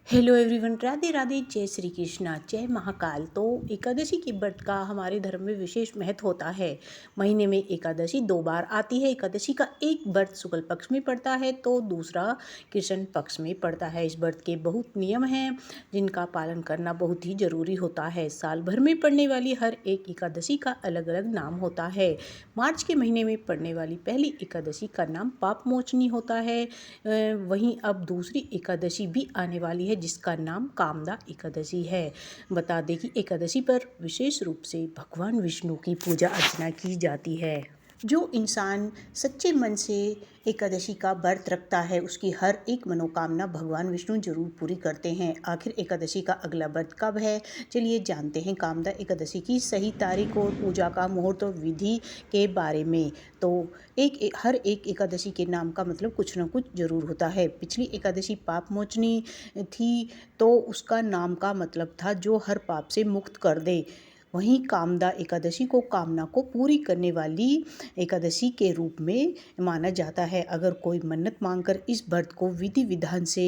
Hello everyone, Radhe Radhe, जय श्री कृष्णा, जय महाकाल। तो एकादशी के व्रत का हमारे धर्म में विशेष महत्व होता है। महीने में एकादशी 2 बार आती है। एकादशी का एक व्रत शुक्ल पक्ष में पड़ता है तो दूसरा कृष्ण पक्ष में पड़ता है। इस व्रत के बहुत नियम हैं जिनका पालन करना बहुत ही जरूरी होता है। साल भर में पड़ने वाली हर एक एकादशी का अलग अलग नाम होता है। मार्च के महीने में पड़ने वाली पहली एकादशी का नाम पाप मोचनी होता है। वहीं अब दूसरी एकादशी भी आने वाली है जिसका नाम कामदा एकादशी है। बता दें कि एकादशी पर विशेष रूप से भगवान विष्णु की पूजा अर्चना की जाती है। जो इंसान सच्चे मन से एकादशी का व्रत रखता है उसकी हर एक मनोकामना भगवान विष्णु जरूर पूरी करते हैं। आखिर एकादशी का अगला व्रत कब है, चलिए जानते हैं कामदा एकादशी की सही तारीख और पूजा का मुहूर्त और विधि के बारे में। तो हर एक एकादशी के नाम का मतलब कुछ ना कुछ जरूर होता है। पिछली एकादशी पाप मोचनी थी तो उसका नाम का मतलब था जो हर पाप से मुक्त कर दे। वहीं कामदा एकादशी को कामना को पूरी करने वाली एकादशी के रूप में माना जाता है। अगर कोई मन्नत मांगकर इस व्रत को विधि विधान से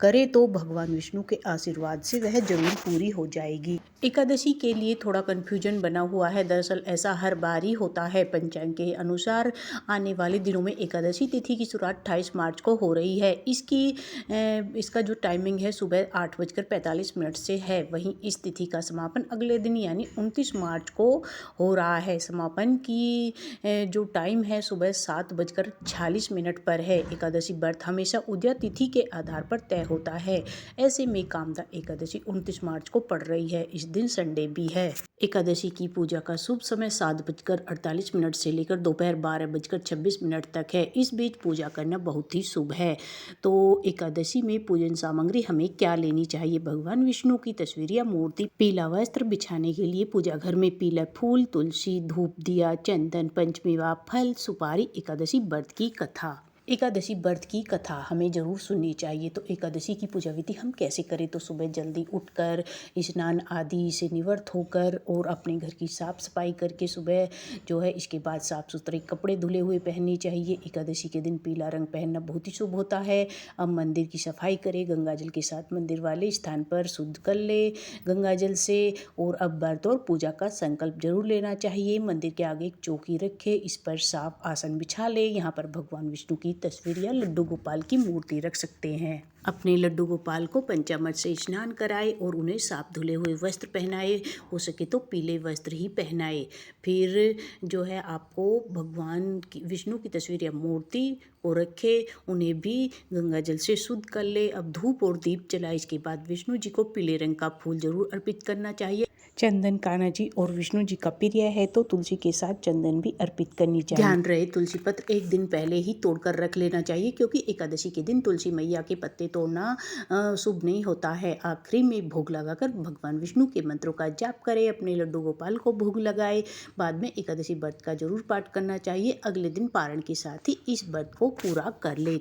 करे तो भगवान विष्णु के आशीर्वाद से वह जरूर पूरी हो जाएगी। एकादशी के लिए थोड़ा कन्फ्यूजन बना हुआ है। दरअसल ऐसा हर बार ही होता है। पंचांग के अनुसार आने वाले दिनों में एकादशी तिथि की शुरुआत 28 मार्च को हो रही है। इसका जो टाइमिंग है सुबह 8:45 से है। वहीं इस तिथि का समापन अगले दिन यानी 29 मार्च को हो रहा है। समापन की जो टाइम है सुबह 7:46 पर है। एकादशी व्रत हमेशा उदय तिथि के आधार पर तय होता है। ऐसे में कामदा एकादशी 29 मार्च को पड़ रही है। इस दिन संडे भी है। एकादशी की पूजा का शुभ समय 7:48 से लेकर दोपहर 12:26 तक है। इस बीच पूजा करना बहुत ही शुभ है। तो एकादशी में पूजन सामग्री हमें क्या लेनी चाहिए? भगवान विष्णु की तस्वीर या मूर्ति, पीला वस्त्र बिछाने के लिए पूजा घर में पीला फूल, तुलसी, धूप, दिया, चंदन, पंचमेवा, फल, सुपारी। एकादशी व्रत की कथा। एकादशी व्रत की कथा हमें जरूर सुननी चाहिए। तो एकादशी की पूजा विधि हम कैसे करें? तो सुबह जल्दी उठकर स्नान आदि से निवृत्त होकर और अपने घर की साफ सफाई करके सुबह जो है इसके बाद साफ सुथरे कपड़े धुले हुए पहनने चाहिए। एकादशी के दिन पीला रंग पहनना बहुत ही शुभ होता है। अब मंदिर की सफाई करें, गंगा जल के साथ मंदिर वाले स्थान पर शुद्ध कर ले गंगा जल से। और अब व्रत और पूजा का संकल्प जरूर लेना चाहिए। मंदिर के आगे एक चौकी रखे, इस पर साफ आसन बिछा ले। यहाँ पर भगवान विष्णु की तस्वीर या लड्डू गोपाल की मूर्ति रख सकते हैं। अपने लड्डू गोपाल को पंचामृत से स्नान कराए और उन्हें साफ धुले हुए वस्त्र पहनाए। हो सके तो पीले वस्त्र ही पहनाए। फिर जो है आपको भगवान की विष्णु की तस्वीर या मूर्ति को रखे, उन्हें भी गंगा जल से शुद्ध कर ले। अब धूप और दीप जलाए। इसके बाद विष्णु जी को पीले रंग का फूल जरूर अर्पित करना चाहिए। चंदन कान्हा जी और विष्णु जी का प्रिय है तो तुलसी के साथ चंदन भी अर्पित करनी चाहिए। ध्यान रहे तुलसी पत्र एक दिन पहले ही तोड़कर रख लेना चाहिए क्योंकि एकादशी के दिन तुलसी मैया के पत्ते तोड़ना शुभ नहीं होता है। आखिरी में भोग लगाकर भगवान विष्णु के मंत्रों का जाप करें। अपने लड्डू गोपाल को भोग लगाए। बाद में एकादशी व्रत का जरूर पाठ करना चाहिए। अगले दिन पारण के साथ ही इस व्रत को पूरा कर ले।